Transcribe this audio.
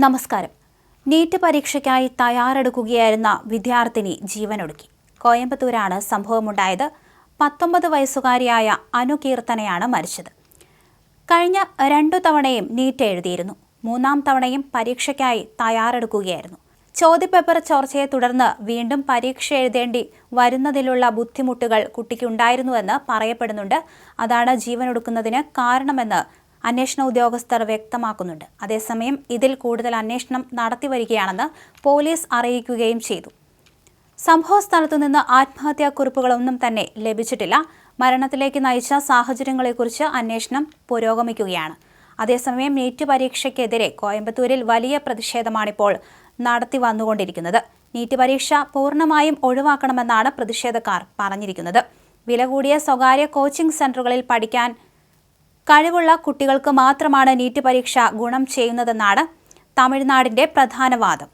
നമസ്കാരം. നീറ്റ് പരീക്ഷയ്ക്കായി തയ്യാറെടുക്കുകയായിരുന്ന വിദ്യാർത്ഥിനി ജീവനൊടുക്കി. കോയമ്പത്തൂരാണ് സംഭവമുണ്ടായത്. 19 വയസ്സുകാരിയായ അനുകീർത്തനയാണ് മരിച്ചത്. കഴിഞ്ഞ 2 തവണയും നീറ്റ് എഴുതിയിരുന്നു. 3-ാം തവണയും പരീക്ഷയ്ക്കായി തയ്യാറെടുക്കുകയായിരുന്നു. ചോദ്യപേപ്പർ ചോർച്ചയെ തുടർന്ന് വീണ്ടും പരീക്ഷ എഴുതേണ്ടി വരുന്നതിലുള്ള ബുദ്ധിമുട്ടുകൾ കുട്ടിക്കുണ്ടായിരുന്നുവെന്ന് പറയപ്പെടുന്നുണ്ട്. അതാണ് ജീവനൊടുക്കുന്നതിന് കാരണമെന്ന് അന്വേഷണ ഉദ്യോഗസ്ഥർ വ്യക്തമാക്കുന്നുണ്ട്. അതേസമയം ഇതിൽ കൂടുതൽ അന്വേഷണം നടത്തിവരികയാണെന്ന് പോലീസ് അറിയിക്കുകയും ചെയ്തു. സംഭവ സ്ഥലത്തുനിന്ന് ആത്മഹത്യാക്കുറിപ്പുകളൊന്നും തന്നെ ലഭിച്ചിട്ടില്ല. മരണത്തിലേക്ക് നയിച്ച സാഹചര്യങ്ങളെക്കുറിച്ച് അന്വേഷണം പുരോഗമിക്കുകയാണ്. അതേസമയം നീറ്റ് പരീക്ഷയ്ക്കെതിരെ കോയമ്പത്തൂരിൽ വലിയ പ്രതിഷേധമാണിപ്പോൾ നടത്തി വന്നുകൊണ്ടിരിക്കുന്നത്. നീറ്റ് പരീക്ഷ പൂർണ്ണമായും ഒഴിവാക്കണമെന്നാണ് പ്രതിഷേധക്കാർ പറഞ്ഞിരിക്കുന്നത്. വില കൂടിയ സ്വകാര്യ കോച്ചിംഗ് സെന്ററുകളിൽ പഠിക്കാൻ കഴിവുള്ള കുട്ടികൾക്ക് മാത്രമാണ് നീറ്റ് പരീക്ഷ ഗുണം ചെയ്യുന്നതെന്നാണ് തമിഴ്നാടിന്റെ പ്രധാന വാദം.